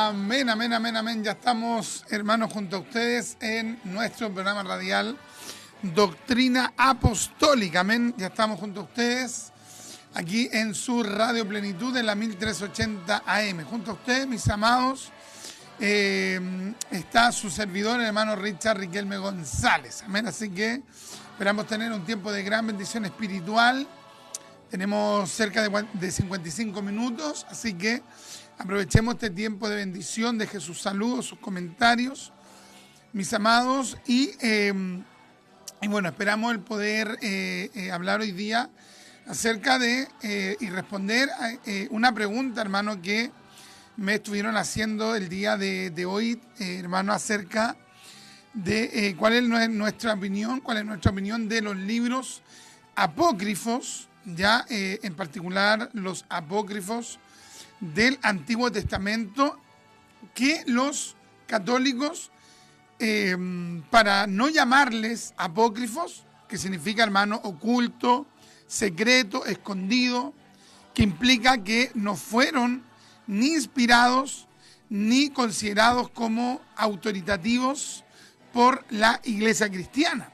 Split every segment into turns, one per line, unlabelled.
Amén, amén, amén, amén. Ya estamos, hermanos, junto a ustedes en nuestro programa radial Doctrina Apostólica. Amén. Ya estamos junto a ustedes aquí en su Radio Plenitud de la 1380 AM. Junto a ustedes, mis amados, está su servidor, el hermano Richard Riquelme González. Amén. Así que esperamos tener un tiempo de gran bendición espiritual. Tenemos cerca de 55 minutos, así que aprovechemos este tiempo de bendición, de Jesús saludos, sus comentarios, mis amados, y bueno, esperamos el poder hablar hoy día acerca de y responder a una pregunta, hermano, que me estuvieron haciendo el día de hoy, hermano, acerca de cuál es nuestra opinión de los libros apócrifos, ya en particular los apócrifos del Antiguo Testamento, que los católicos, para no llamarles apócrifos, que significa, hermano, oculto, secreto, escondido, que implica que no fueron ni inspirados ni considerados como autoritativos por la Iglesia cristiana.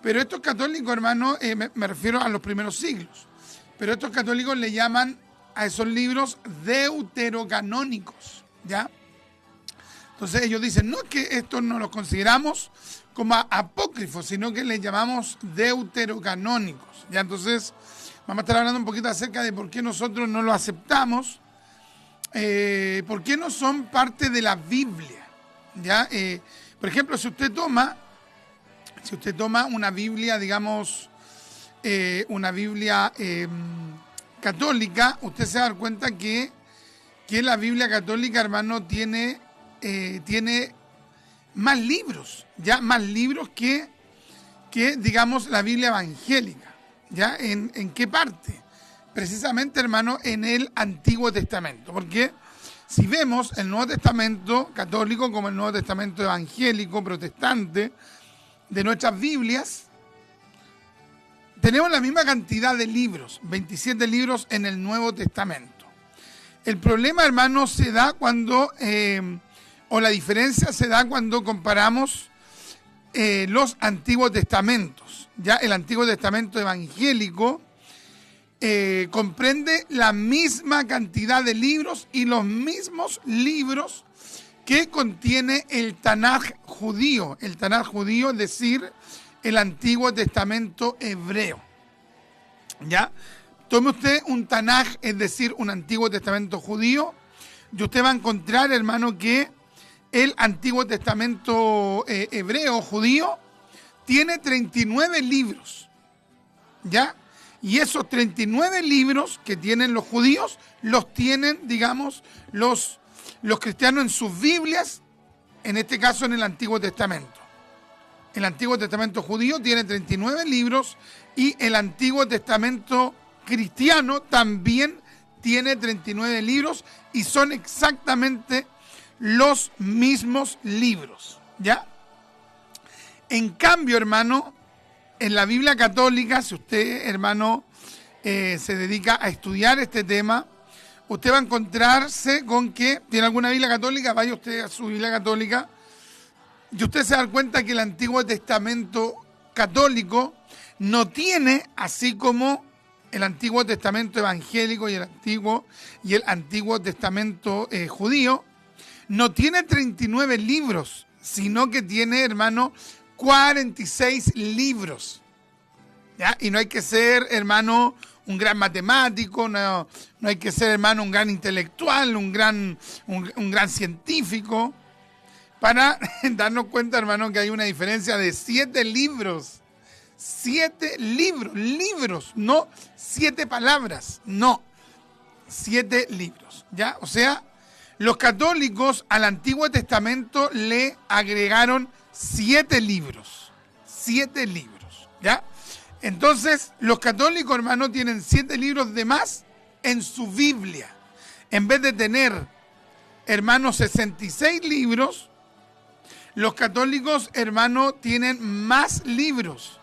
Pero estos católicos, hermano, me refiero a los primeros siglos, pero estos católicos le llaman a esos libros deuterocanónicos, ¿ya? Entonces ellos dicen, no es que estos no los consideramos como apócrifos, sino que les llamamos deuterocanónicos, ¿ya? Entonces vamos a estar hablando un poquito acerca de por qué nosotros no lo aceptamos, por qué no son parte de la Biblia, ¿ya? Por ejemplo, si usted toma una Biblia, digamos, una Biblia católica, usted se va a dar cuenta que la Biblia católica, hermano, tiene más libros, ya más libros que digamos, la Biblia evangélica. ¿Ya? ¿En qué parte? Precisamente, hermano, en el Antiguo Testamento. Porque si vemos el Nuevo Testamento católico como el Nuevo Testamento evangélico, protestante, de nuestras Biblias, tenemos la misma cantidad de libros, 27 libros en el Nuevo Testamento. El problema, hermano, se da cuando, o la diferencia se da cuando comparamos los Antiguos Testamentos. Ya el Antiguo Testamento evangélico comprende la misma cantidad de libros y los mismos libros que contiene el Tanaj judío. El Tanaj judío, es decir, el Antiguo Testamento hebreo. ¿Ya? Tome usted un Tanaj, es decir, un Antiguo Testamento judío, y usted va a encontrar, hermano, que el Antiguo Testamento hebreo judío tiene 39 libros. ¿Ya? Y esos 39 libros que tienen los judíos, los tienen, digamos, los cristianos en sus Biblias, en este caso en el Antiguo Testamento. El Antiguo Testamento judío tiene 39 libros y el Antiguo Testamento cristiano también tiene 39 libros y son exactamente los mismos libros, ¿ya? En cambio, hermano, en la Biblia católica, si usted, hermano, se dedica a estudiar este tema, usted va a encontrarse con que, ¿tiene alguna Biblia católica? Vaya usted a su Biblia católica y usted se da cuenta que el Antiguo Testamento católico no tiene, así como el Antiguo Testamento evangélico y el Antiguo Testamento judío, no tiene 39 libros, sino que tiene, hermano, 46 libros. ¿Ya? Y no hay que ser, hermano, un gran matemático, no hay que ser, hermano, un gran intelectual, un gran científico, para darnos cuenta, hermano, que hay una diferencia de 7 libros. 7 libros, no 7 palabras, no, 7 libros, ¿ya? O sea, los católicos al Antiguo Testamento le agregaron 7 libros, ¿ya? Entonces, los católicos, hermano, tienen 7 libros de más en su Biblia. En vez de tener, hermano, 66 libros, los católicos, hermano, tienen más libros.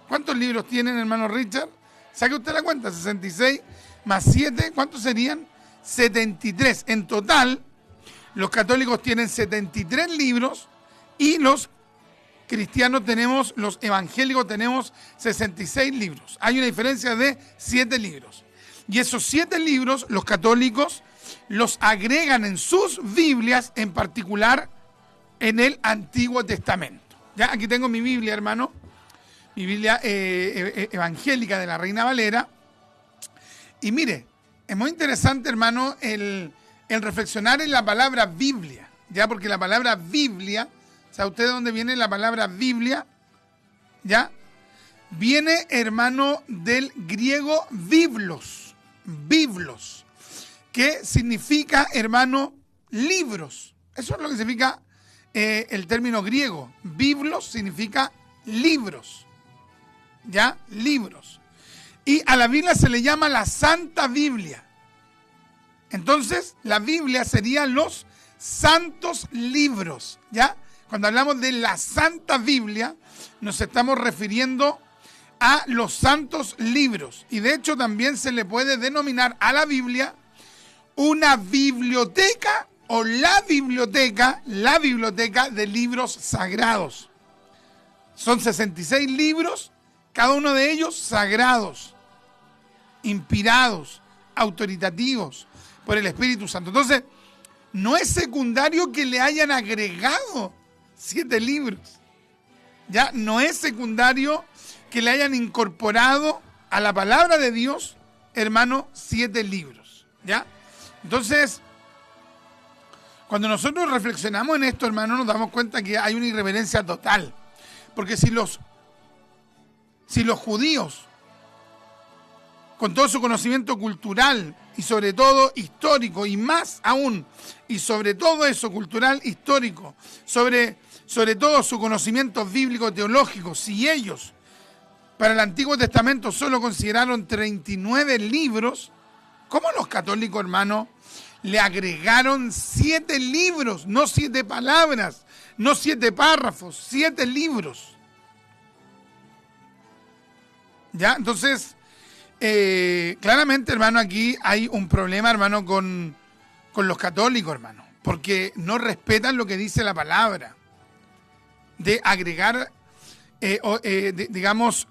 ¿Cuántos libros tienen, hermano Richard? Saque usted la cuenta, 66 más 7, ¿cuántos serían? 73. En total, Los católicos tienen 73 libros y los cristianos tenemos, los evangélicos tenemos 66 libros. Hay una diferencia de 7 libros. Y esos 7 libros, los católicos los agregan en sus Biblias, en particular en el Antiguo Testamento. Ya, aquí tengo mi Biblia, hermano, mi Biblia evangélica de la Reina Valera. Y mire, es muy interesante, hermano, el reflexionar en la palabra Biblia, ya, porque la palabra Biblia, ¿sabe usted de dónde viene la palabra Biblia? ¿Ya? Viene, hermano, del griego biblos, que significa, hermano, libros. Eso es lo que significa el término griego. Biblos significa libros, ¿ya? Libros. Y a la Biblia se le llama la Santa Biblia. Entonces, la Biblia serían los santos libros, ¿ya? Cuando hablamos de la Santa Biblia, nos estamos refiriendo a los santos libros. Y de hecho también se le puede denominar a la Biblia una biblioteca o la biblioteca de libros sagrados. Son 66 libros, cada uno de ellos sagrados, inspirados, autoritativos por el Espíritu Santo. Entonces, no es secundario que le hayan agregado 7 libros. Ya no es secundario que le hayan incorporado a la palabra de Dios, hermano, 7 libros. ¿Ya? Entonces, cuando nosotros reflexionamos en esto, hermano, nos damos cuenta que hay una irreverencia total. Porque si los judíos, con todo su conocimiento cultural y sobre todo histórico, y más aún, y sobre todo eso, cultural, histórico, sobre todo su conocimiento bíblico, teológico, si ellos para el Antiguo Testamento solo consideraron 39 libros, ¿cómo los católicos, hermano, le agregaron 7 libros, no 7 palabras, no 7 párrafos, 7 libros? ¿Ya? Entonces, claramente, hermano, aquí hay un problema, hermano, con los católicos, hermano, porque no respetan lo que dice la palabra, de agregar, digamos,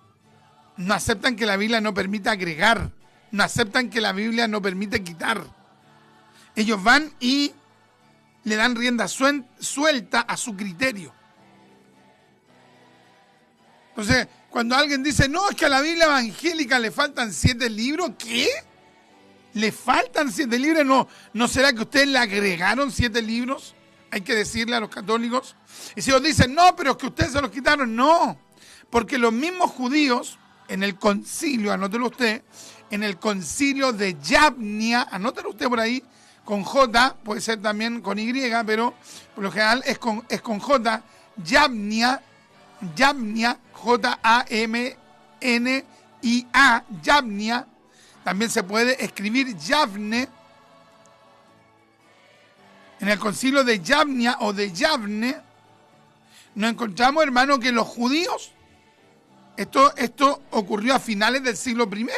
no aceptan que la Biblia no permita agregar, no aceptan que la Biblia no permite quitar. Ellos van y le dan rienda suelta a su criterio. Entonces, cuando alguien dice, no, es que a la Biblia evangélica le faltan 7 libros, ¿qué? ¿Le faltan 7 libros? ¿No será que ustedes le agregaron 7 libros? Hay que decirle a los católicos. Y si ellos dicen, no, pero es que ustedes se los quitaron, no. Porque los mismos judíos, en el concilio, anótelo usted, en el concilio de Yavnia, anótelo usted por ahí, con J, puede ser también con Y, pero por lo general es con J, Yavnia, J-A-M-N-I-A, Yavnia, también se puede escribir Yavne. En el concilio de Yavnia o de Yavne, nos encontramos, hermano, que los judíos, esto ocurrió a finales del siglo I,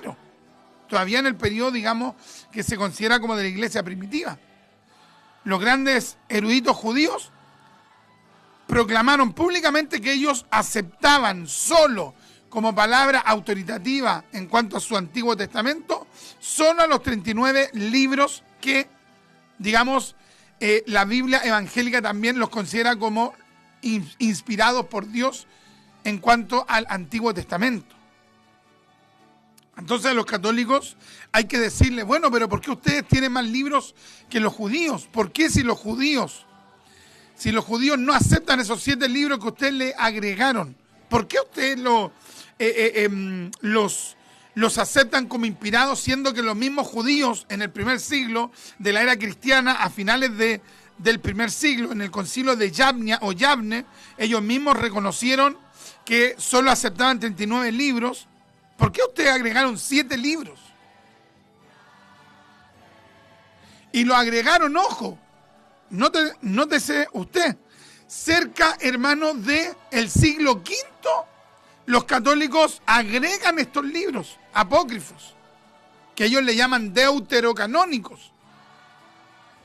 todavía en el periodo, digamos, que se considera como de la iglesia primitiva. Los grandes eruditos judíos proclamaron públicamente que ellos aceptaban solo como palabra autoritativa en cuanto a su Antiguo Testamento, solo a los 39 libros que, digamos, la Biblia evangélica también los considera como inspirados por Dios en cuanto al Antiguo Testamento. Entonces a los católicos hay que decirles, bueno, pero ¿por qué ustedes tienen más libros que los judíos? ¿Por qué si los judíos no aceptan esos 7 libros que ustedes le agregaron? ¿Por qué ustedes los aceptan como inspirados, siendo que los mismos judíos en el primer siglo de la era cristiana, a finales del primer siglo, en el concilio de Yavnia o Yavne, ellos mismos reconocieron que solo aceptaban 39 libros? ¿Por qué ustedes agregaron 7 libros? Y lo agregaron, ojo, nótese usted, cerca, hermano, del siglo V, los católicos agregan estos libros apócrifos, que ellos le llaman deuterocanónicos.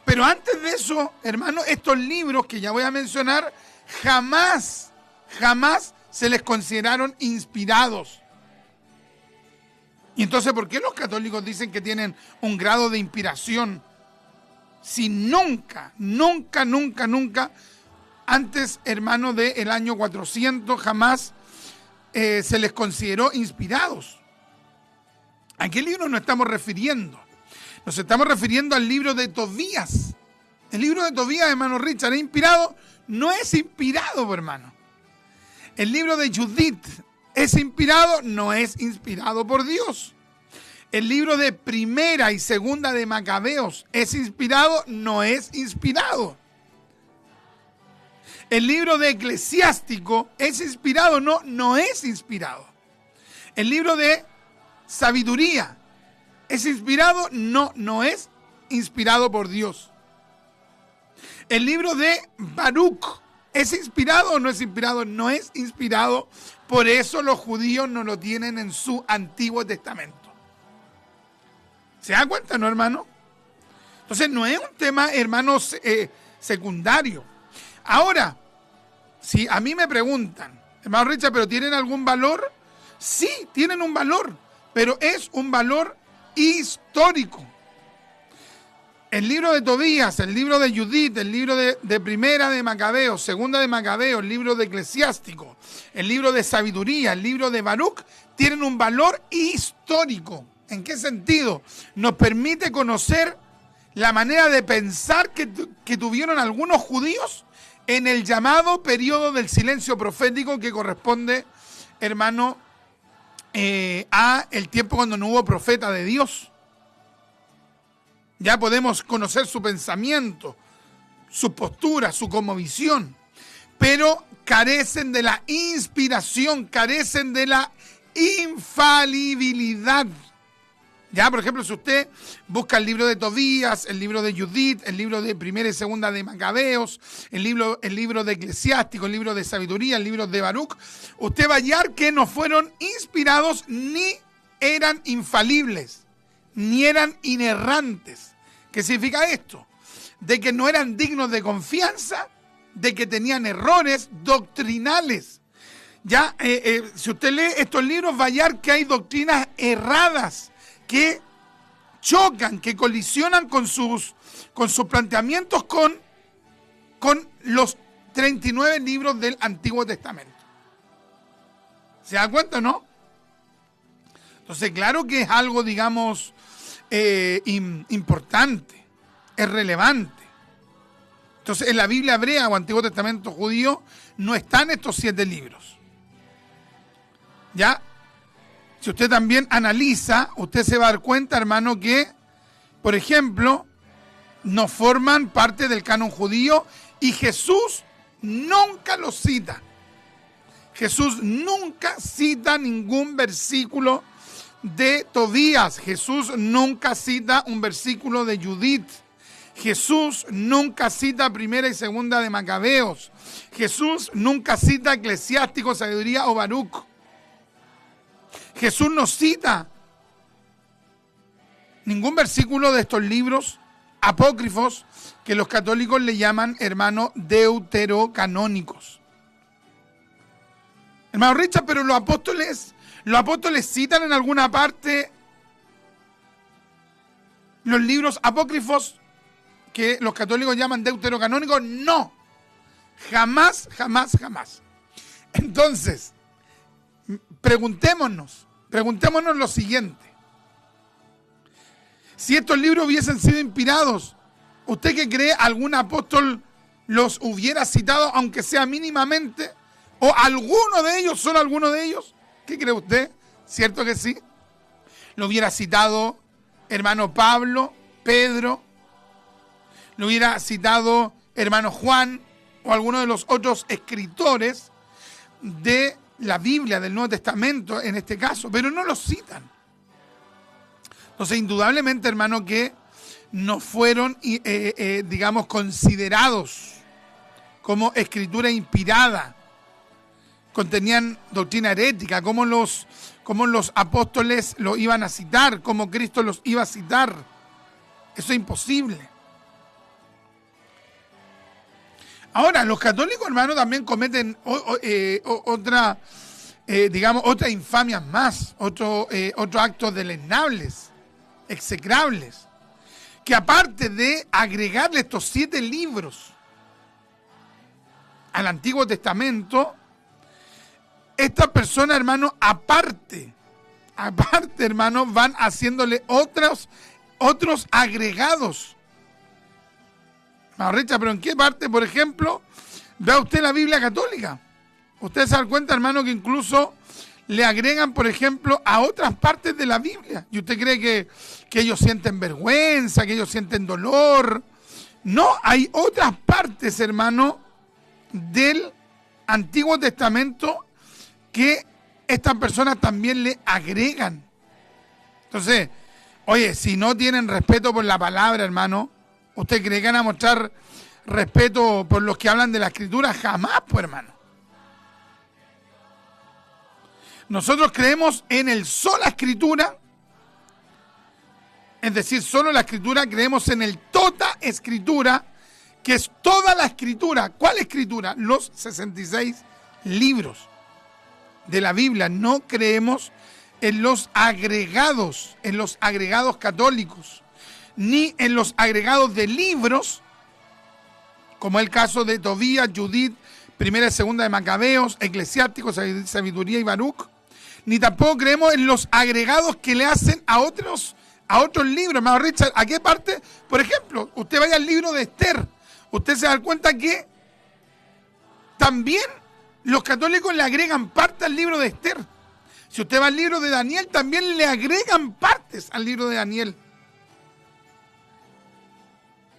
Pero antes de eso, hermano, estos libros que ya voy a mencionar, jamás se les consideraron inspirados. Y entonces, ¿por qué los católicos dicen que tienen un grado de inspiración? Si nunca, antes, hermano, del año 400, jamás se les consideró inspirados. ¿A qué libro nos estamos refiriendo? Nos estamos refiriendo al libro de Tobías. El libro de Tobías, hermano Richard, ¿es inspirado? No es inspirado, hermano. El libro de Judith, ¿es inspirado? No es inspirado por Dios. El libro de Primera y Segunda de Macabeos, ¿es inspirado? No es inspirado. El libro de Eclesiástico, ¿es inspirado? No, no es inspirado. El libro de Sabiduría, ¿es inspirado? No, no es inspirado por Dios. El libro de Baruch, ¿es inspirado o no es inspirado? No es inspirado. Por eso los judíos no lo tienen en su Antiguo Testamento. ¿Se da cuenta, no, hermano? Entonces no es un tema, hermano, secundario. Ahora, si a mí me preguntan, hermano Richard, ¿pero tienen algún valor? Sí, tienen un valor, pero es un valor histórico. El libro de Tobías, el libro de Judith, el libro de Primera de Macabeos, Segunda de Macabeos, el libro de Eclesiástico, el libro de Sabiduría, el libro de Baruch, tienen un valor histórico. ¿En qué sentido? Nos permite conocer la manera de pensar que tuvieron algunos judíos en el llamado periodo del silencio profético que corresponde, hermano, a el tiempo cuando no hubo profeta de Dios. Ya podemos conocer su pensamiento, su postura, su cosmovisión, pero carecen de la inspiración, carecen de la infalibilidad. Ya, por ejemplo, si usted busca el libro de Tobías, el libro de Judith, el libro de Primera y Segunda de Macabeos, el libro de Eclesiástico, el libro de Sabiduría, el libro de Baruch, usted va a hallar que no fueron inspirados ni eran infalibles, ni eran inerrantes. ¿Qué significa esto? De que no eran dignos de confianza, de que tenían errores doctrinales. Ya, si usted lee estos libros, va a hallar que hay doctrinas erradas, que chocan, que colisionan con sus planteamientos con los 39 libros del Antiguo Testamento. ¿Se da cuenta o no? Entonces, claro que es algo, digamos, importante, es relevante. Entonces, en la Biblia hebrea o Antiguo Testamento judío no están estos 7 libros. ¿Ya? Si usted también analiza, usted se va a dar cuenta, hermano, que, por ejemplo, no forman parte del canon judío y Jesús nunca los cita. Jesús nunca cita ningún versículo de Tobías. Jesús nunca cita un versículo de Judith. Jesús nunca cita Primera y Segunda de Macabeos. Jesús nunca cita Eclesiástico, Sabiduría o Baruch. Jesús no cita ningún versículo de estos libros apócrifos que los católicos le llaman, hermano, deuterocanónicos. Hermano Richard, pero los apóstoles citan en alguna parte los libros apócrifos que los católicos llaman deuterocanónicos. No, jamás. Entonces, preguntémonos lo siguiente. Si estos libros hubiesen sido inspirados, ¿usted qué cree? ¿Algún apóstol los hubiera citado, aunque sea mínimamente? ¿O alguno de ellos, solo alguno de ellos? ¿Qué cree usted? ¿Cierto que sí? ¿Lo hubiera citado hermano Pablo, Pedro? ¿Lo hubiera citado hermano Juan o alguno de los otros escritores de la Biblia, del Nuevo Testamento en este caso? Pero no los citan. Entonces, indudablemente, hermano, que no fueron, digamos, considerados como escritura inspirada. Contenían doctrina herética, como los apóstoles lo iban a citar, como Cristo los iba a citar. Eso es imposible. Ahora, los católicos, hermanos, también cometen otra infamia más, otros actos deleznables, execrables, que aparte de agregarle estos 7 libros al Antiguo Testamento, estas personas, hermanos, aparte, hermanos, van haciéndole otros agregados. Pero ¿en qué parte? Por ejemplo, vea usted la Biblia católica. Usted se da cuenta, hermano, que incluso le agregan, por ejemplo, a otras partes de la Biblia. ¿Y usted cree que ellos sienten vergüenza, que ellos sienten dolor? No, hay otras partes, hermano, del Antiguo Testamento que estas personas también le agregan. Entonces, oye, si no tienen respeto por la palabra, hermano, ¿usted cree que van a mostrar respeto por los que hablan de la Escritura? Jamás, pues, hermano. Nosotros creemos en el sola Escritura, es decir, solo la Escritura, creemos en el tota Escritura, que es toda la Escritura. ¿Cuál Escritura? Los 66 libros de la Biblia. No creemos en los agregados católicos, ni en los agregados de libros, como el caso de Tobías, Judith, Primera y Segunda de Macabeos, Eclesiásticos, Sabiduría y Baruch, ni tampoco creemos en los agregados que le hacen a otros libros. Hermano Richard, ¿a qué parte? Por ejemplo, usted vaya al libro de Esther, usted se da cuenta que también los católicos le agregan parte al libro de Esther. Si usted va al libro de Daniel, también le agregan partes al libro de Daniel.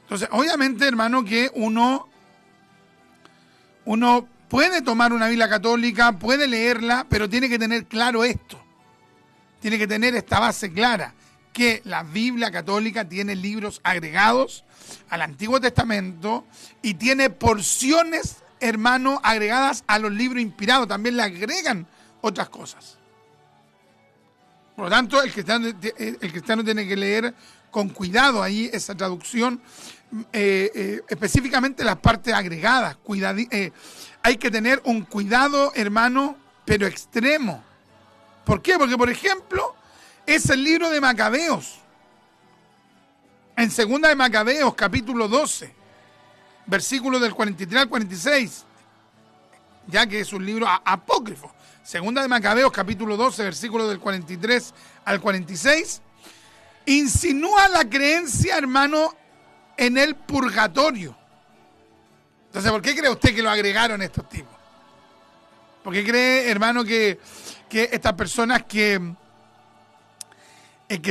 Entonces, obviamente, hermano, que uno puede tomar una Biblia católica, puede leerla, pero tiene que tener claro esto. Tiene que tener esta base clara, que la Biblia católica tiene libros agregados al Antiguo Testamento y tiene porciones, hermano, agregadas a los libros inspirados. También le agregan otras cosas. Por lo tanto, el cristiano tiene que leer con cuidado ahí esa traducción, específicamente las partes agregadas. Hay que tener un cuidado, hermano, pero extremo. ¿Por qué? Porque, por ejemplo, es el libro de Macabeos. En Segunda de Macabeos, capítulo 12, versículos del 43 al 46, ya que es un libro apócrifo. Segunda de Macabeos, capítulo 12, versículos del 43 al 46, insinúa la creencia, hermano, en el purgatorio. Entonces, ¿por qué cree usted que lo agregaron estos tipos? ¿Por qué cree, hermano, que estas personas que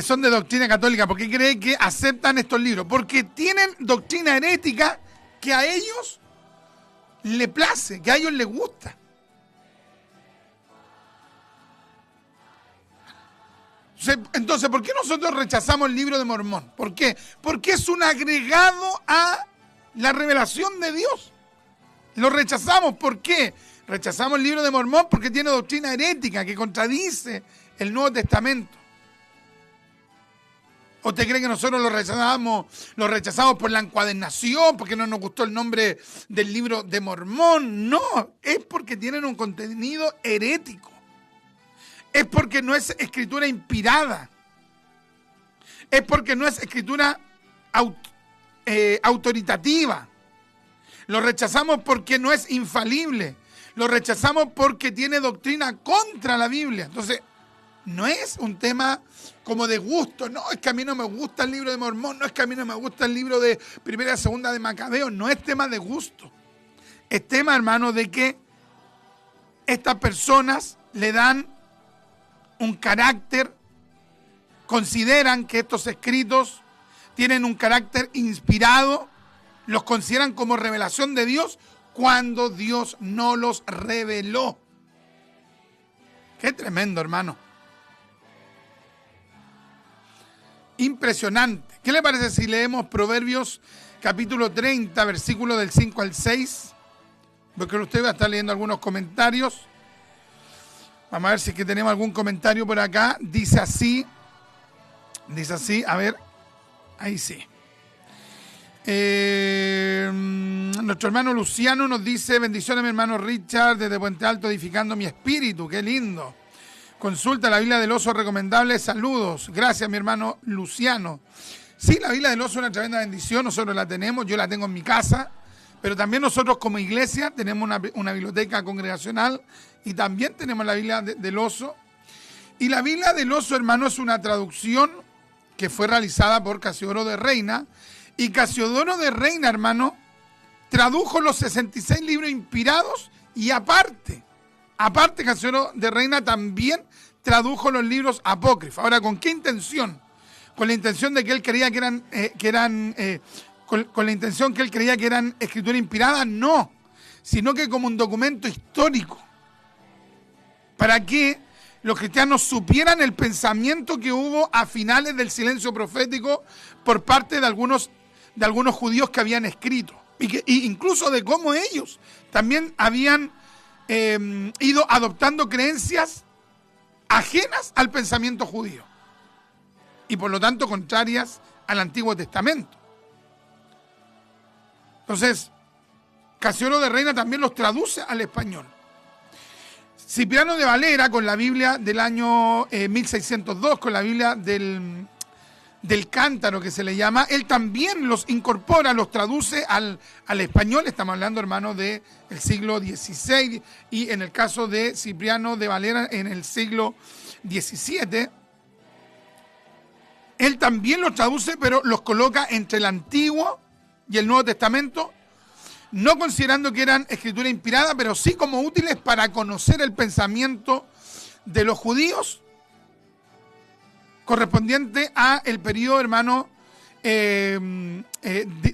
son de doctrina católica, por qué cree que aceptan estos libros? Porque tienen doctrina herética que a ellos les place, que a ellos les gusta. Entonces, ¿por qué nosotros rechazamos el libro de Mormón? ¿Por qué? Porque es un agregado a la revelación de Dios. Lo rechazamos. ¿Por qué? Rechazamos el libro de Mormón porque tiene doctrina herética que contradice el Nuevo Testamento. ¿O usted cree que nosotros lo rechazamos por la encuadernación, porque no nos gustó el nombre del libro de Mormón? No, es porque tienen un contenido herético. Es porque no es escritura inspirada. Es porque no es escritura autoritativa. Lo rechazamos porque no es infalible. Lo rechazamos porque tiene doctrina contra la Biblia. Entonces, no es un tema como de gusto. No, es que a mí no me gusta el libro de Mormón. No, es que a mí no me gusta el libro de Primera y Segunda de Macabeo. No es tema de gusto. Es tema, hermano, de que estas personas le dan un carácter, consideran que estos escritos tienen un carácter inspirado, los consideran como revelación de Dios cuando Dios no los reveló. Qué tremendo, hermano. Impresionante. ¿Qué le parece si leemos Proverbios capítulo 30, versículo del 5 al 6? Porque usted va a estar leyendo algunos comentarios. Vamos a ver si es que tenemos algún comentario por acá. Dice así, a ver, ahí sí. Nuestro hermano Luciano nos dice: bendiciones, mi hermano Richard, desde Puente Alto, edificando mi espíritu. ¡Qué lindo! Consulta la Biblia del Oso recomendable. Saludos. Gracias, mi hermano Luciano. Sí, la Biblia del Oso es una tremenda bendición. Nosotros la tenemos. Yo la tengo en mi casa. Pero también nosotros como iglesia tenemos una biblioteca congregacional y también tenemos la Biblia del Oso. Y la Biblia del Oso, hermano, es una traducción que fue realizada por Casiodoro de Reina. Y Casiodoro de Reina, hermano, tradujo los 66 libros inspirados y aparte Casiodoro de Reina también tradujo los libros apócrifos. Ahora, ¿con qué intención? Con la intención de que él creía con la intención que él creía que eran escritura inspirada, no, sino que como un documento histórico, para que los cristianos supieran el pensamiento que hubo a finales del silencio profético por parte de algunos judíos que habían escrito, y incluso de cómo ellos también habían ido adoptando creencias ajenas al pensamiento judío, y por lo tanto contrarias al Antiguo Testamento. Entonces, Casiodoro de Reina también los traduce al español. Cipriano de Valera, con la Biblia del año 1602, con la Biblia del Cántaro, que se le llama, él también los incorpora, los traduce al español. Estamos hablando, hermano, del siglo XVI, y en el caso de Cipriano de Valera, en el siglo XVII. Él también los traduce, pero los coloca entre el Antiguo y el Nuevo Testamento, no considerando que eran escritura inspirada, pero sí como útiles para conocer el pensamiento de los judíos correspondiente a el periodo, hermano,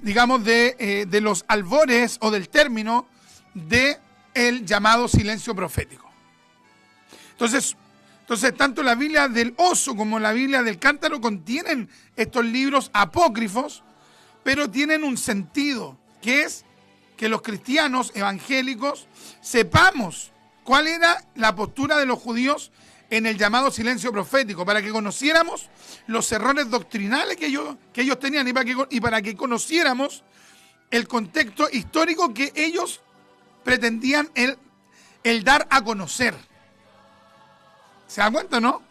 digamos, de los albores o del término del llamado silencio profético. Entonces, tanto la Biblia del Oso como la Biblia del Cántaro contienen estos libros apócrifos, pero tienen un sentido, que es que los cristianos evangélicos sepamos cuál era la postura de los judíos en el llamado silencio profético, para que conociéramos los errores doctrinales que ellos tenían y para que conociéramos el contexto histórico que ellos pretendían el dar a conocer. ¿Se da cuenta, no?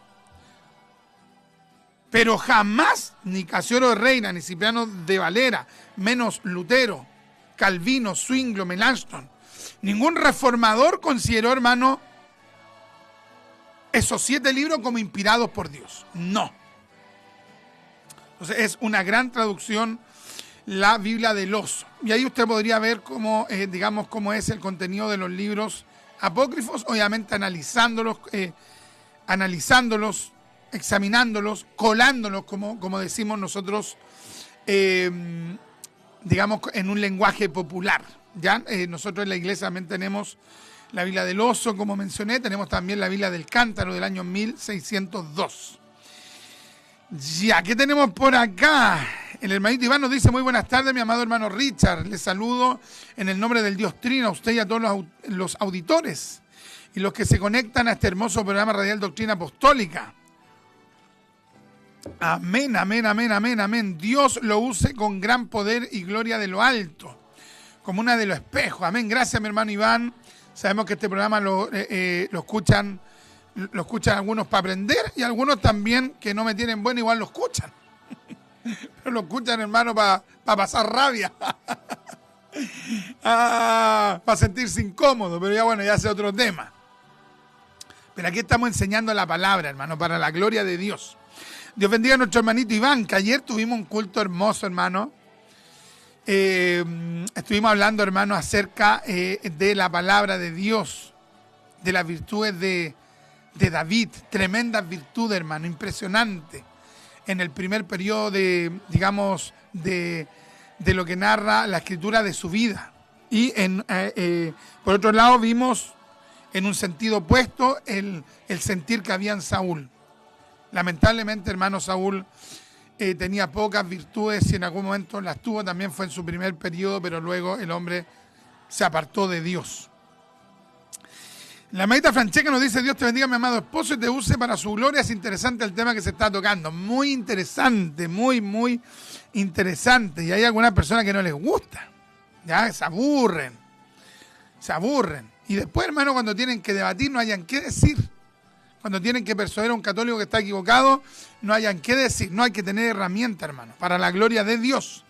Pero jamás ni Casiodoro de Reina, ni Cipriano de Valera, menos Lutero, Calvino, Zwinglio, Melanchthon, ningún reformador consideró, hermano, esos 7 libros como inspirados por Dios. No. Entonces es una gran traducción la Biblia del Oso. Y ahí usted podría ver cómo, digamos, cómo es el contenido de los libros apócrifos, obviamente analizándolos, examinándolos, colándolos, como decimos nosotros, digamos, en un lenguaje popular. ¿Ya? Nosotros en la iglesia también tenemos la Biblia del Oso, como mencioné, tenemos también la Biblia del Cántaro del año 1602. Ya, ¿qué tenemos por acá? El hermanito Iván nos dice: muy buenas tardes, mi amado hermano Richard. Les saludo en el nombre del Dios Trino, a usted y a todos los auditores y los que se conectan a este hermoso programa radial Doctrina Apostólica. Amén, amén, amén, amén, amén. Dios lo use con gran poder y gloria de lo alto, como una de los espejos. Amén. Gracias, mi hermano Iván. Sabemos que este programa lo escuchan algunos para aprender y algunos también que no me tienen bueno, igual lo escuchan. Pero lo escuchan, hermano, para pasar rabia. Para sentirse incómodo, pero ya bueno, ya es otro tema. Pero aquí estamos enseñando la palabra, hermano, para la gloria de Dios. Dios bendiga a nuestro hermanito Iván, que ayer tuvimos un culto hermoso, hermano. Estuvimos hablando, hermano, acerca de la palabra de Dios, de las virtudes de David, tremendas virtudes, hermano, impresionante, en el primer periodo de lo que narra la escritura de su vida. Y por otro lado vimos en un sentido opuesto el sentir que había en Saúl. Lamentablemente, hermano, Saúl tenía pocas virtudes y en algún momento las tuvo, también fue en su primer periodo, pero luego el hombre se apartó de Dios. La hermanita Francesca nos dice: Dios te bendiga, mi amado esposo, y te use para su gloria. Es interesante el tema que se está tocando. Muy interesante, muy interesante. Y hay algunas personas que no les gusta. Ya, se aburren. Y después, hermano, cuando tienen que debatir, no hayan qué decir. Cuando tienen que persuadir a un católico que está equivocado, no hayan qué decir. No hay que tener herramienta, hermano, para la gloria de Dios.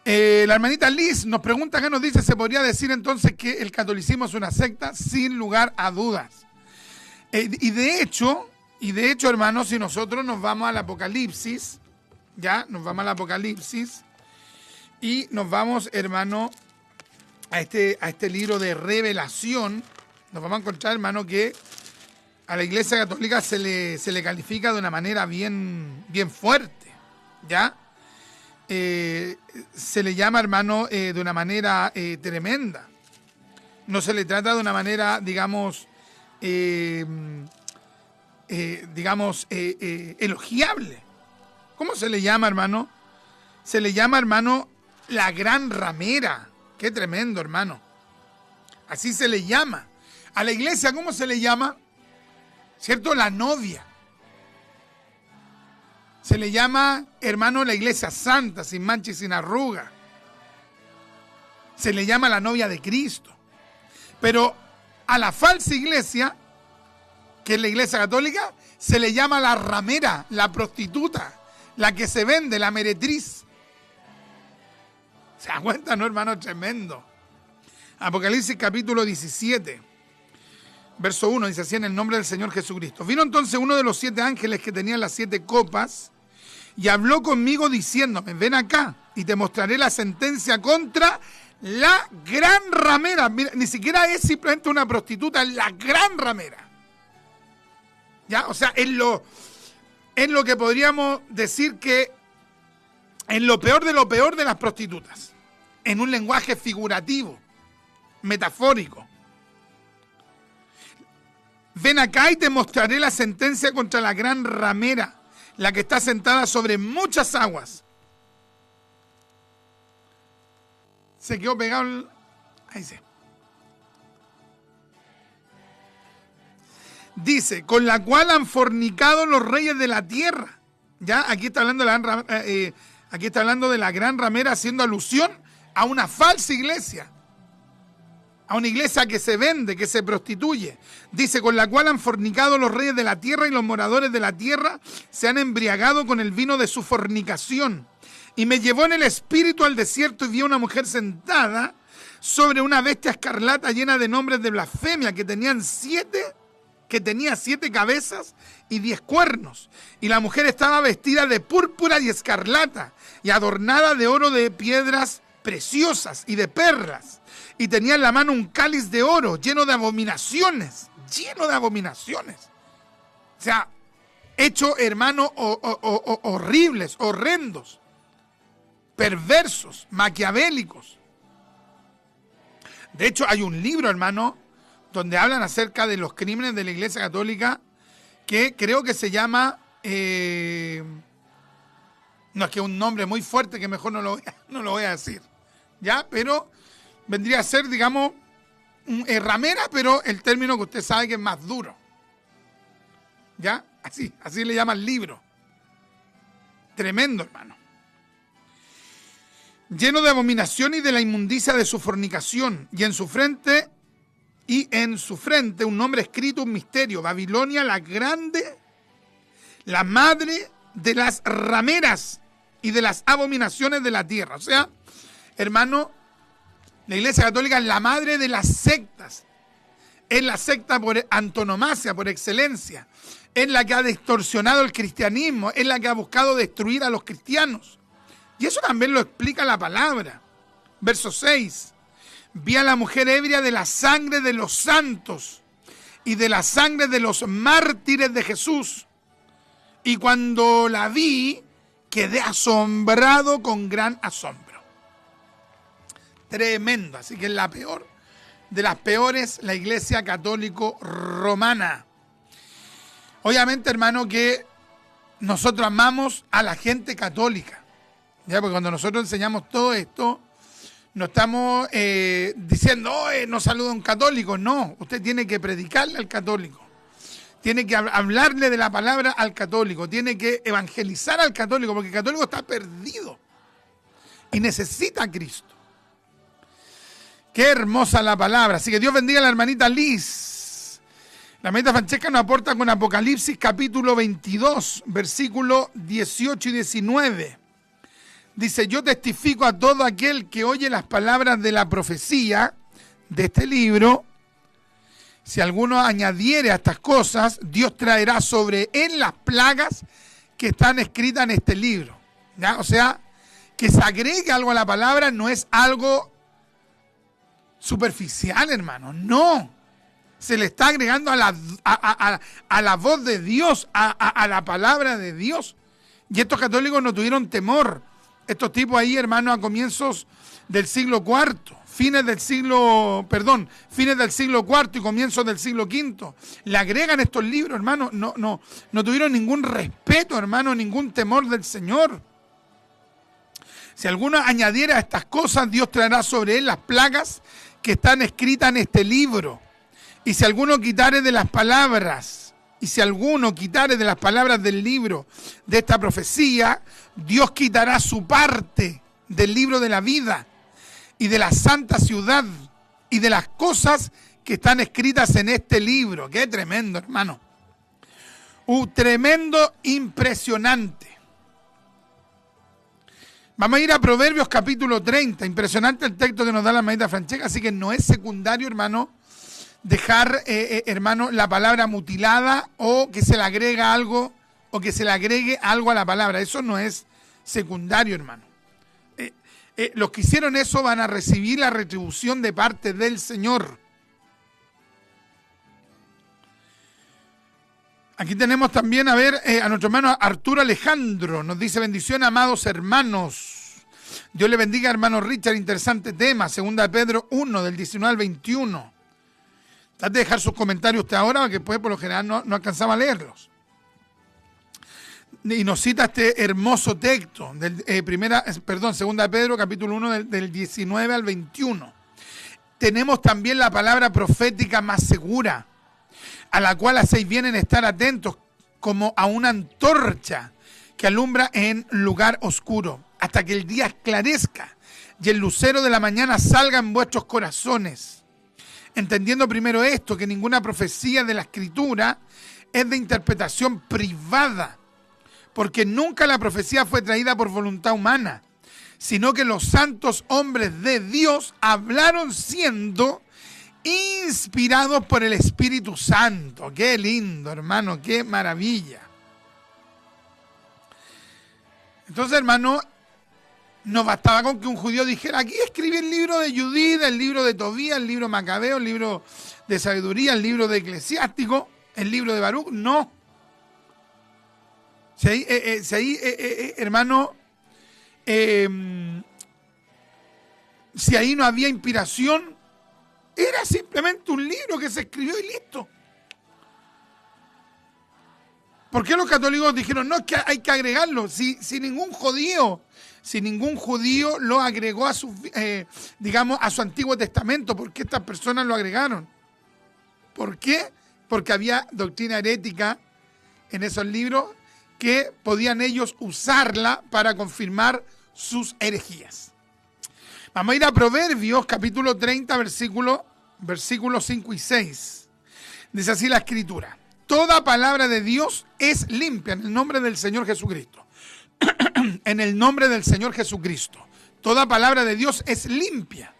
La hermanita Liz nos pregunta, acá nos dice: ¿se podría decir entonces que el catolicismo es una secta? Sin lugar a dudas. Y de hecho, hermano, si nosotros nos vamos al Apocalipsis, y nos vamos, hermano, a este libro de Revelación, nos vamos a encontrar, hermano, que a la Iglesia Católica se le califica de una manera bien fuerte, ¿ya? Se le llama, hermano, de una manera tremenda. No se le trata de una manera, digamos, elogiable. ¿Cómo se le llama, hermano? Se le llama, hermano, la gran ramera. Qué tremendo, hermano. Así se le llama. A la iglesia, ¿cómo se le llama? ¿Cierto? La novia. Se le llama, hermano, la iglesia santa, sin mancha y sin arruga. Se le llama la novia de Cristo. Pero a la falsa iglesia, que es la iglesia católica, se le llama la ramera, la prostituta, la que se vende, la meretriz. ¿Se dan cuenta, no, hermano? Tremendo. Apocalipsis capítulo 17, verso 1, dice así: en el nombre del Señor Jesucristo. Vino entonces uno de los 7 ángeles que tenían las 7 copas y habló conmigo diciéndome: ven acá y te mostraré la sentencia contra la gran ramera. Mira, ni siquiera es simplemente una prostituta, es la gran ramera. ¿Ya? O sea, es lo que podríamos decir que es lo peor de las prostitutas, en un lenguaje figurativo, metafórico. Ven acá y te mostraré la sentencia contra la gran ramera, la que está sentada sobre muchas aguas. Se quedó pegado. Ahí sí. Dice: con la cual han fornicado los reyes de la tierra. Ya, aquí está hablando de la gran ramera, haciendo alusión a una falsa iglesia. A una iglesia que se vende, que se prostituye. Dice: con la cual han fornicado los reyes de la tierra, y los moradores de la tierra se han embriagado con el vino de su fornicación. Y me llevó en el espíritu al desierto, y vi a una mujer sentada sobre una bestia escarlata llena de nombres de blasfemia, que tenía 7 cabezas y 10 cuernos. Y la mujer estaba vestida de púrpura y escarlata, y adornada de oro, de piedras preciosas y de perlas. Y tenía en la mano un cáliz de oro lleno de abominaciones. O sea, hecho, hermano, horribles, horrendos, perversos, maquiavélicos. De hecho, hay un libro, hermano, donde hablan acerca de los crímenes de la Iglesia Católica, que creo que se llama... no, es que es un nombre muy fuerte que mejor no lo voy a decir. ¿Ya? Pero vendría a ser, digamos, ramera, pero el término que usted sabe que es más duro. ¿Ya? Así le llama el libro. Tremendo, hermano. Lleno de abominación y de la inmundicia de su fornicación, y en su frente un nombre escrito, un misterio: Babilonia la grande, la madre de las rameras y de las abominaciones de la tierra. O sea, hermano, la Iglesia Católica es la madre de las sectas. Es la secta por antonomasia, por excelencia. Es la que ha distorsionado el cristianismo. Es la que ha buscado destruir a los cristianos. Y eso también lo explica la palabra. Verso 6. Vi a la mujer ebria de la sangre de los santos y de la sangre de los mártires de Jesús. Y cuando la vi, quedé asombrado con gran asombro. Tremendo. Así que es la peor de las peores, la Iglesia Católico Romana. Obviamente, hermano, que nosotros amamos a la gente católica. ¿Ya? Porque cuando nosotros enseñamos todo esto, no estamos diciendo, no saluda a un católico. No, usted tiene que predicarle al católico. Tiene que hablarle de la palabra al católico. Tiene que evangelizar al católico, porque el católico está perdido y necesita a Cristo. Qué hermosa la palabra. Así que Dios bendiga a la hermanita Liz. La hermanita Francesca nos aporta con Apocalipsis capítulo 22, versículos 18 y 19. Dice, yo testifico a todo aquel que oye las palabras de la profecía de este libro. Si alguno añadiere a estas cosas, Dios traerá sobre él las plagas que están escritas en este libro. ¿Ya? O sea, que se agregue algo a la palabra no es algo superficial, hermano. No. Se le está agregando a la voz de Dios, a la palabra de Dios. Y estos católicos no tuvieron temor. Estos tipos ahí, hermano, a comienzos del siglo IV, fines del siglo IV y comienzos del siglo V, le agregan estos libros, hermano. No tuvieron ningún respeto, hermano, ningún temor del Señor. Si alguno añadiera a estas cosas, Dios traerá sobre él las plagas que están escritas en este libro. Y si alguno quitare de las palabras del libro de esta profecía, Dios quitará su parte del libro de la vida y de la santa ciudad y de las cosas que están escritas en este libro. Qué tremendo, hermano. Tremendo, impresionante. Vamos a ir a Proverbios capítulo 30. Impresionante el texto que nos da la hermanita Francesca, así que no es secundario, hermano, dejar, hermano, la palabra mutilada o que se le agrega algo o que se le agregue algo a la palabra. Eso no es secundario, hermano. Los que hicieron eso van a recibir la retribución de parte del Señor. Aquí tenemos también, a nuestro hermano Arturo Alejandro. Nos dice, bendición, amados hermanos. Dios le bendiga, hermano Richard. Interesante tema. 2 Pedro 1, del 19 al 21. Trate de dejar sus comentarios usted ahora, porque después por lo general no alcanzaba a leerlos. Y nos cita este hermoso texto, 2 Pedro capítulo 1, del 19 al 21. Tenemos también la palabra profética más segura, a la cual hacéis bien en estar atentos, como a una antorcha que alumbra en lugar oscuro, hasta que el día esclarezca y el lucero de la mañana salga en vuestros corazones. Entendiendo primero esto, que ninguna profecía de la Escritura es de interpretación privada, porque nunca la profecía fue traída por voluntad humana, sino que los santos hombres de Dios hablaron siendo inspirados por el Espíritu Santo. Qué lindo, hermano, qué maravilla. Entonces, hermano, no bastaba con que un judío dijera, aquí escribí el libro de Judith, el libro de Tobías, el libro Macabeo, el libro de Sabiduría, el libro de Eclesiástico, el libro de Baruch. No. Si ahí, hermano, si ahí no había inspiración, era simplemente un libro que se escribió y listo. ¿Por qué los católicos dijeron, no, es que hay que agregarlo? Si ningún judío lo agregó a su, a su Antiguo Testamento, ¿por qué estas personas lo agregaron? ¿Por qué? Porque había doctrina herética en esos libros que podían ellos usarla para confirmar sus herejías. Vamos a ir a Proverbios, capítulo 30, versículos 5 y 6. Dice así la Escritura. Toda palabra de Dios es limpia en el nombre del Señor Jesucristo. En el nombre del Señor Jesucristo. Toda palabra de Dios es limpia.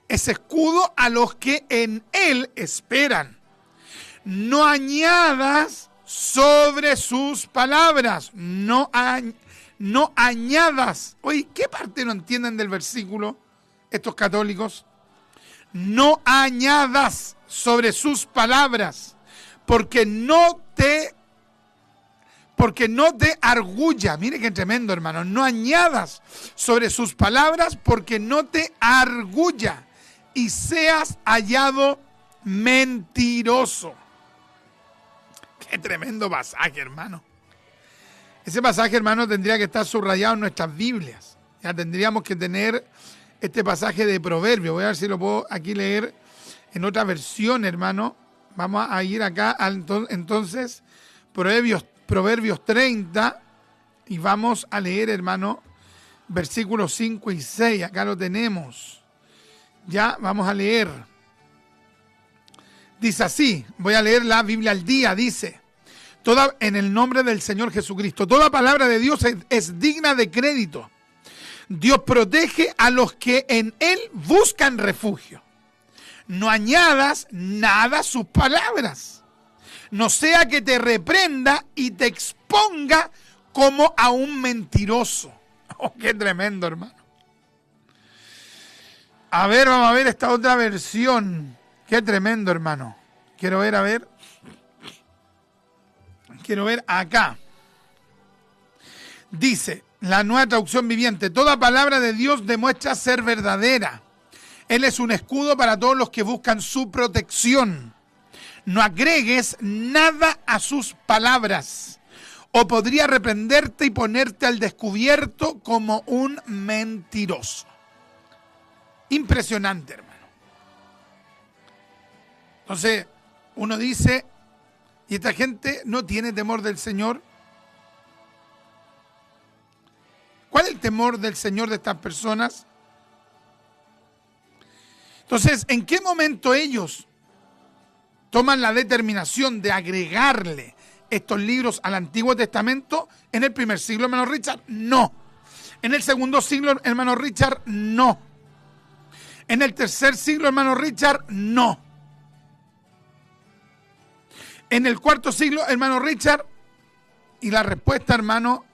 Es escudo a los que en Él esperan. No añadas sobre sus palabras. No añadas. Oye, ¿qué parte no entienden del versículo estos católicos? No añadas sobre sus palabras, porque no te argulla. Mire qué tremendo, hermano. No añadas sobre sus palabras, porque no te argulla y seas hallado mentiroso. Qué tremendo pasaje, hermano. Ese pasaje, hermano, tendría que estar subrayado en nuestras Biblias. Ya tendríamos que tener este pasaje de Proverbios. Voy a ver si lo puedo aquí leer en otra versión, hermano. Vamos a ir acá, entonces, Proverbios 30, y vamos a leer, hermano, versículos 5 y 6. Acá lo tenemos. Ya, vamos a leer. Dice así, voy a leer la Biblia al día, dice, en el nombre del Señor Jesucristo, toda palabra de Dios es digna de crédito. Dios protege a los que en Él buscan refugio. No añadas nada a sus palabras, no sea que te reprenda y te exponga como a un mentiroso. Oh, qué tremendo, hermano. A ver, vamos a ver esta otra versión. Qué tremendo, hermano. Quiero ver acá. Dice, la Nueva Traducción Viviente, toda palabra de Dios demuestra ser verdadera. Él es un escudo para todos los que buscan su protección. No agregues nada a sus palabras, o podría reprenderte y ponerte al descubierto como un mentiroso. Impresionante, hermano. Entonces, uno dice, ¿y esta gente no tiene temor del Señor? ¿Cuál es el temor del Señor de estas personas? Entonces, ¿en qué momento ellos toman la determinación de agregarle estos libros al Antiguo Testamento? ¿En el primer siglo, hermano Richard? No. ¿En el segundo siglo, hermano Richard? No. ¿En el tercer siglo, hermano Richard? No. ¿En el cuarto siglo, hermano Richard? Y la respuesta, hermano,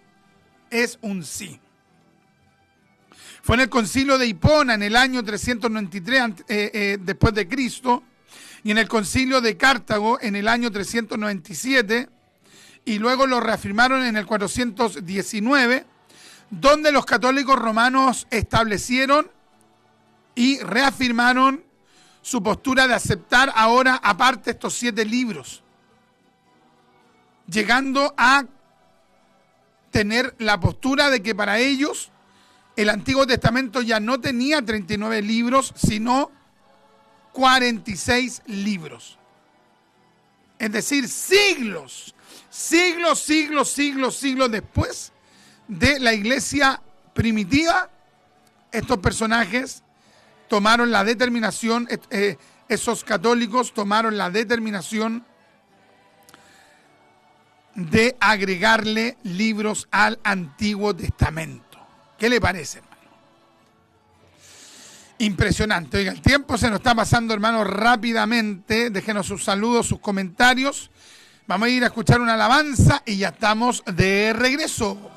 es un sí. Fue en el concilio de Hipona en el año 393 después de Cristo, y en el concilio de Cartago en el año 397, y luego lo reafirmaron en el 419, donde los católicos romanos establecieron y reafirmaron su postura de aceptar ahora aparte estos 7 libros, llegando a tener la postura de que para ellos el Antiguo Testamento ya no tenía 39 libros, sino 46 libros. Es decir, siglos después de la iglesia primitiva, estos personajes tomaron la determinación, esos católicos tomaron la determinación de agregarle libros al Antiguo Testamento. ¿Qué le parece, hermano? Impresionante. Oiga, el tiempo se nos está pasando, hermano, rápidamente. Déjenos sus saludos, sus comentarios. Vamos a ir a escuchar una alabanza y ya estamos de regreso.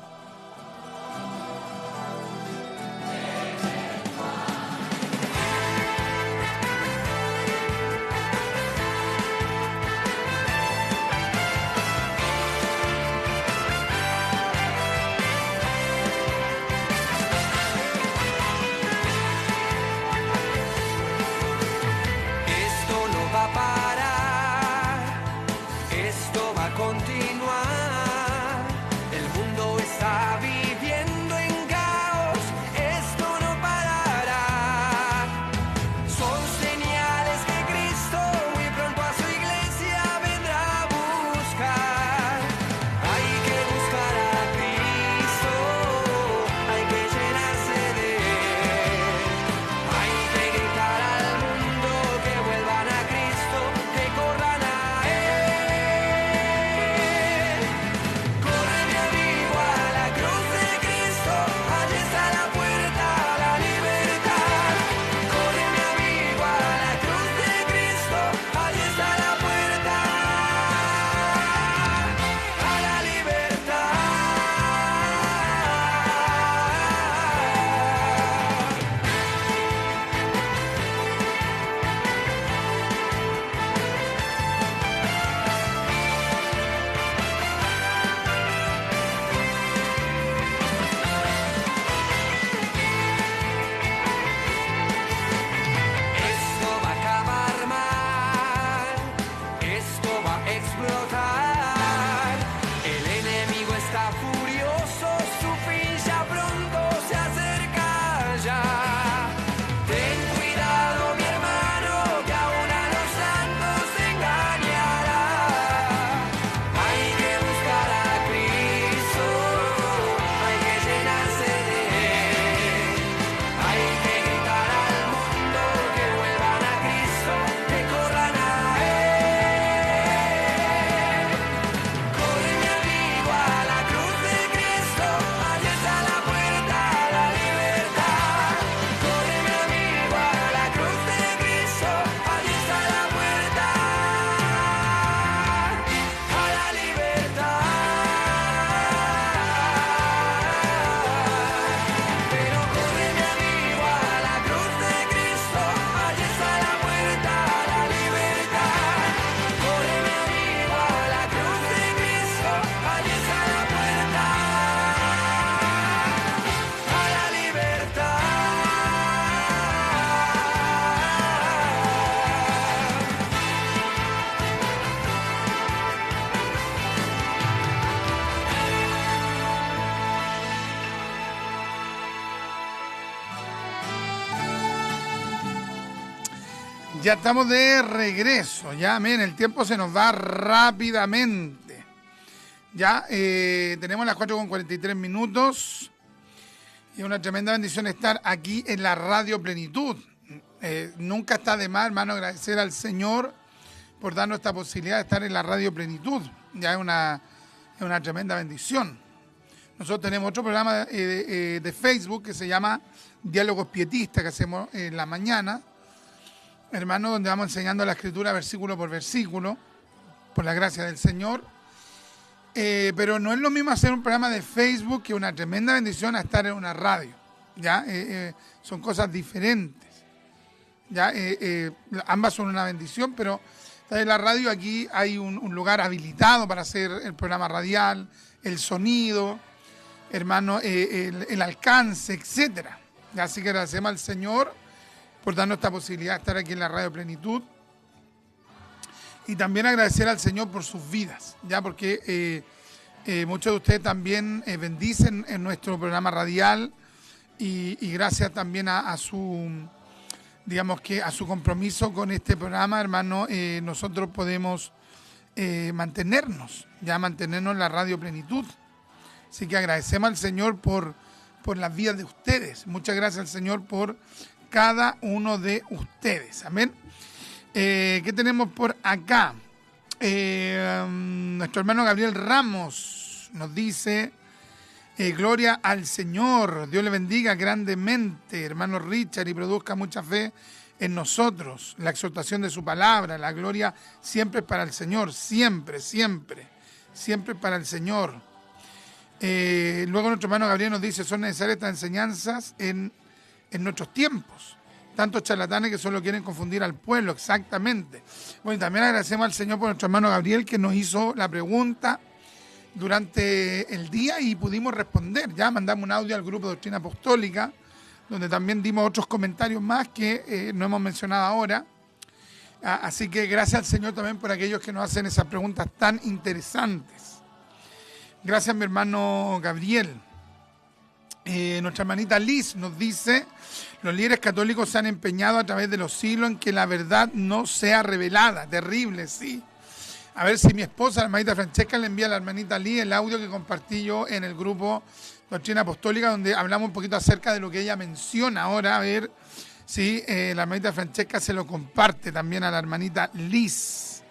Continuar, el mundo es
Ya estamos de regreso, ya, miren, el tiempo se nos va rápidamente. Ya, tenemos las 4:43 y una tremenda bendición estar aquí en la Radio Plenitud. Nunca está de más, hermano, agradecer al Señor por darnos esta posibilidad de estar en la Radio Plenitud. Ya es una tremenda bendición. Nosotros tenemos otro programa de Facebook que se llama Diálogos Pietistas, que hacemos en la mañana, hermano, donde vamos enseñando la Escritura versículo por versículo, por la gracia del Señor. Pero no es lo mismo hacer un programa de Facebook que una tremenda bendición a estar en una radio. ¿Ya? Son cosas diferentes. ¿Ya? Ambas son una bendición, pero en la radio aquí hay un lugar habilitado para hacer el programa radial, el sonido, hermano, el alcance, etcétera. Así que agradecemos al Señor por darnos esta posibilidad de estar aquí en la Radio Plenitud. Y también agradecer al Señor por sus vidas, ya, porque muchos de ustedes también bendicen en nuestro programa radial y gracias también a su, digamos que a su compromiso con este programa, hermano, nosotros podemos mantenernos en la Radio Plenitud. Así que agradecemos al Señor por las vidas de ustedes. Muchas gracias al Señor por cada uno de ustedes. Amén. ¿Qué tenemos por acá? Nuestro hermano Gabriel Ramos nos dice, gloria al Señor, Dios le bendiga grandemente, hermano Richard, y produzca mucha fe en nosotros, la exhortación de su palabra, la gloria siempre es para el Señor, siempre para el Señor. Luego nuestro hermano Gabriel nos dice, son necesarias estas enseñanzas en nuestros tiempos. Tantos charlatanes que solo quieren confundir al pueblo, exactamente. Bueno, y también agradecemos al Señor por nuestro hermano Gabriel que nos hizo la pregunta durante el día y pudimos responder. Ya mandamos un audio al grupo de Doctrina Apostólica, donde también dimos otros comentarios más que no hemos mencionado ahora. Así que gracias al Señor también por aquellos que nos hacen esas preguntas tan interesantes. Gracias, mi hermano Gabriel. Nuestra hermanita Liz nos dice, los líderes católicos se han empeñado a través de los siglos en que la verdad no sea revelada. Terrible, sí. A ver si mi esposa, la hermanita Francesca, le envía a la hermanita Liz el audio que compartí yo en el grupo Doctrina Apostólica, donde hablamos un poquito acerca de lo que ella menciona ahora. A ver si la hermanita Francesca se lo comparte también a la hermanita Liz.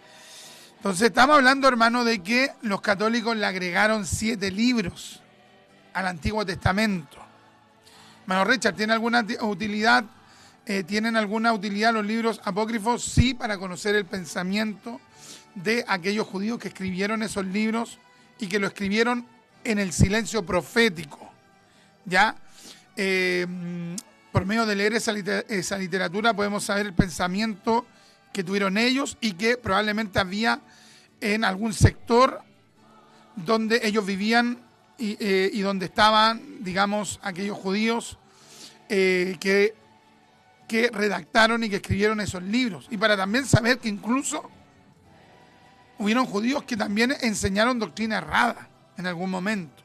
Entonces estamos hablando, hermano, de que los católicos le agregaron 7 libros al Antiguo Testamento. Hermano Richard, ¿tienen alguna utilidad los libros apócrifos? Sí, para conocer el pensamiento de aquellos judíos que escribieron esos libros y que lo escribieron en el silencio profético. ¿Ya? Por medio de leer esa literatura podemos saber el pensamiento que tuvieron ellos y que probablemente había en algún sector donde ellos vivían y donde estaban, digamos, aquellos judíos que redactaron y que escribieron esos libros. Y para también saber que incluso hubieron judíos que también enseñaron doctrina errada en algún momento.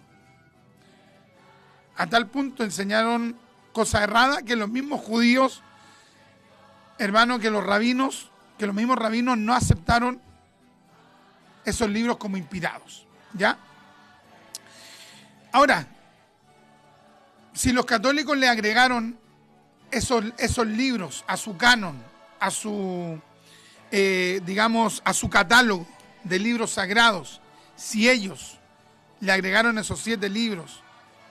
A tal punto enseñaron cosas erradas que los mismos judíos, hermano, que los mismos rabinos no aceptaron esos libros como inspirados. ¿Ya? Ahora, si los católicos le agregaron esos libros a su canon, a su catálogo de libros sagrados, si ellos le agregaron esos 7 libros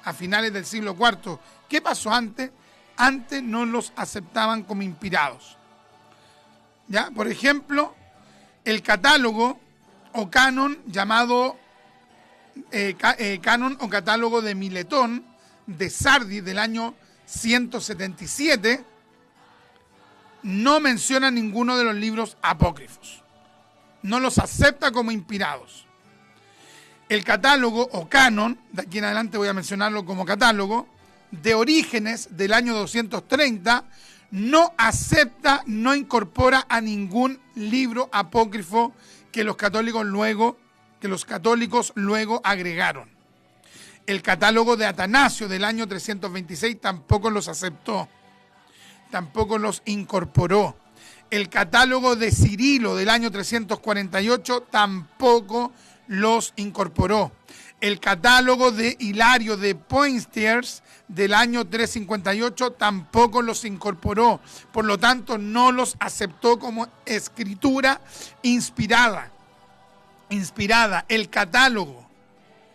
a finales del siglo IV, ¿qué pasó antes? Antes no los aceptaban como inspirados. ¿Ya? Por ejemplo, el catálogo o canon llamado canon o catálogo de Miletón de Sardis del año 177 no menciona ninguno de los libros apócrifos, no los acepta como inspirados. El catálogo o canon, de aquí en adelante voy a mencionarlo como catálogo, de Orígenes del año 230 no acepta, no incorpora a ningún libro apócrifo que los católicos luego agregaron. El catálogo de Atanasio del año 326 tampoco los aceptó, tampoco los incorporó. El catálogo de Cirilo del año 348 tampoco los incorporó. El catálogo de Hilario de Poitiers del año 358 tampoco los incorporó. Por lo tanto, no los aceptó como escritura inspirada. El catálogo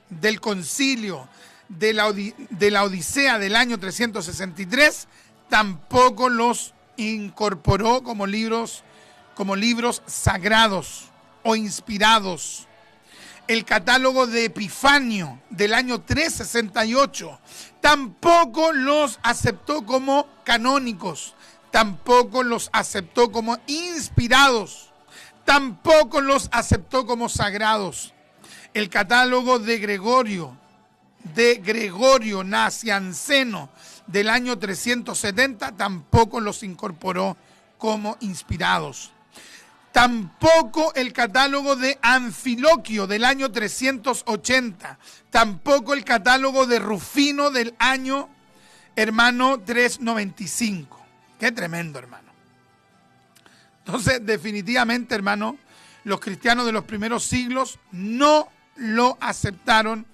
del concilio de la Odisea del año 363 tampoco los incorporó como libros sagrados o inspirados. El catálogo de Epifanio del año 368 tampoco los aceptó como canónicos, tampoco los aceptó como inspirados, tampoco los aceptó como sagrados. El catálogo de Gregorio Nacianceno del año 370 tampoco los incorporó como inspirados. Tampoco el catálogo de Anfiloquio del año 380, tampoco el catálogo de Rufino del año, hermano, 395. Qué tremendo, hermano. Entonces, definitivamente, hermano, los cristianos de los primeros siglos no lo aceptaron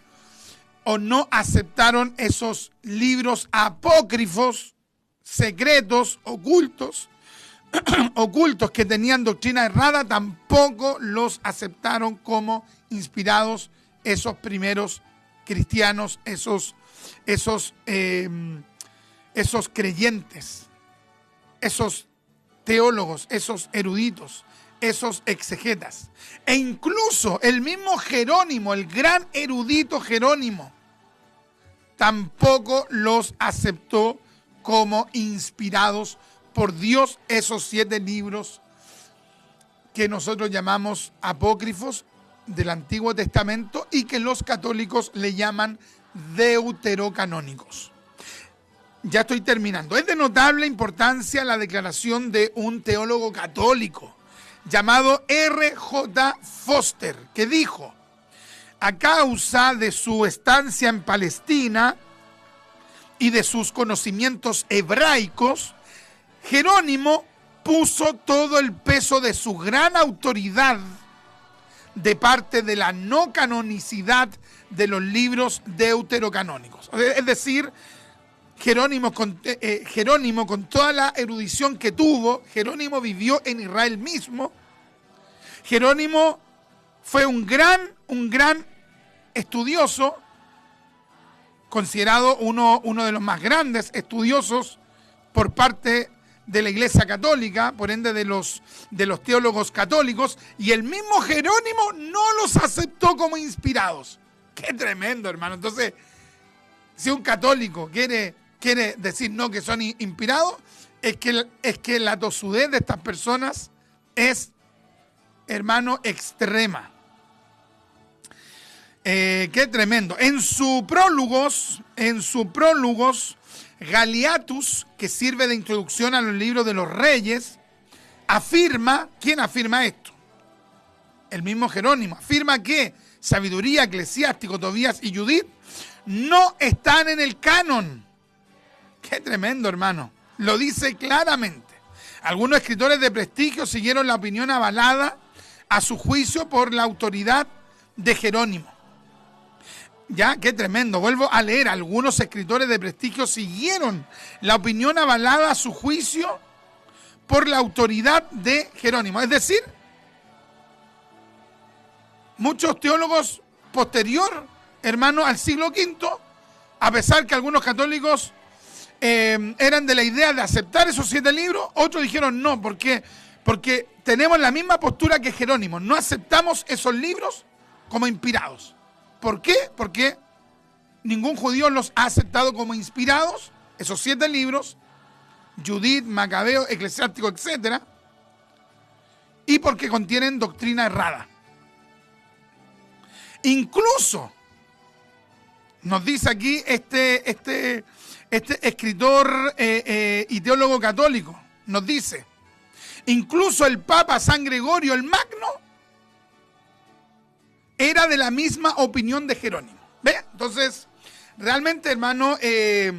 o no aceptaron esos libros apócrifos, secretos, ocultos que tenían doctrina errada, tampoco los aceptaron como inspirados esos primeros cristianos, esos creyentes, esos teólogos, esos eruditos, esos exegetas. E incluso el mismo Jerónimo, el gran erudito Jerónimo, tampoco los aceptó como inspirados por Dios, esos 7 libros que nosotros llamamos apócrifos del Antiguo Testamento y que los católicos le llaman deuterocanónicos. Ya estoy terminando. Es de notable importancia la declaración de un teólogo católico llamado R.J. Foster, que dijo: a causa de su estancia en Palestina y de sus conocimientos hebraicos, Jerónimo puso todo el peso de su gran autoridad de parte de la no canonicidad de los libros deuterocanónicos. Es decir, Jerónimo con toda la erudición que tuvo, Jerónimo vivió en Israel mismo. Jerónimo fue un gran estudioso, considerado uno de los más grandes estudiosos por parte de la Iglesia Católica, por ende de los teólogos católicos, y el mismo Jerónimo no los aceptó como inspirados. ¡Qué tremendo, hermano! Entonces, si un católico quiere decir no, que son inspirados, es que la tosudez de estas personas es, hermano, extrema. Qué tremendo. En su prólogos, Galeatus, que sirve de introducción a los libros de los reyes, afirma, ¿quién afirma esto? El mismo Jerónimo, afirma que Sabiduría, Eclesiástico, Tobías y Judith no están en el canon. Qué tremendo, hermano. Lo dice claramente. Algunos escritores de prestigio siguieron la opinión avalada a su juicio por la autoridad de Jerónimo. Ya, qué tremendo. Vuelvo a leer. Algunos escritores de prestigio siguieron la opinión avalada a su juicio por la autoridad de Jerónimo. Es decir, muchos teólogos posterior, hermano, al siglo V, a pesar que algunos católicos eran de la idea de aceptar esos 7 libros, otros dijeron no, porque tenemos la misma postura que Jerónimo, no aceptamos esos libros como inspirados. ¿Por qué? Porque ningún judío los ha aceptado como inspirados, esos 7 libros, Judith, Macabeo, Eclesiástico, etc., y porque contienen doctrina errada. Incluso, nos dice aquí este escritor y teólogo católico, nos dice, incluso el Papa San Gregorio el Magno era de la misma opinión de Jerónimo. ¿Ve? Entonces, realmente, hermano, es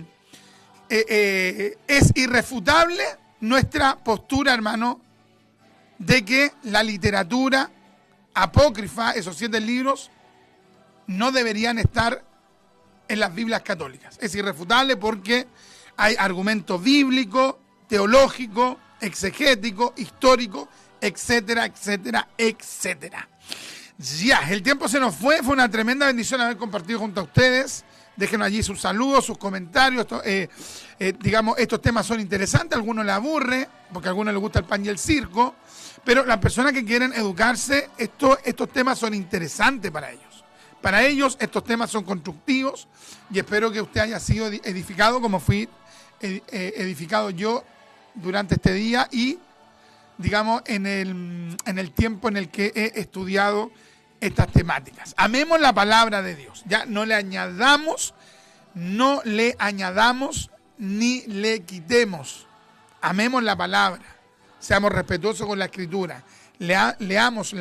irrefutable nuestra postura, hermano, de que la literatura apócrifa, esos 7 libros, no deberían estar en las Biblias católicas. Es irrefutable porque hay argumento bíblico, teológico, exegético, histórico, etcétera, etcétera, etcétera. Ya, el tiempo se nos fue una tremenda bendición haber compartido junto a ustedes. Déjenos allí sus saludos, sus comentarios. Digamos, estos temas son interesantes, a algunos les aburre, porque a algunos les gusta el pan y el circo, pero las personas que quieren educarse, estos temas son interesantes para ellos. Para ellos estos temas son constructivos y espero que usted haya sido edificado como fui edificado yo durante este día y, digamos, en el tiempo en el que he estudiado estas temáticas. Amemos la palabra de Dios. Ya no le añadamos ni le quitemos. Amemos la palabra. Seamos respetuosos con la Escritura. Leamos la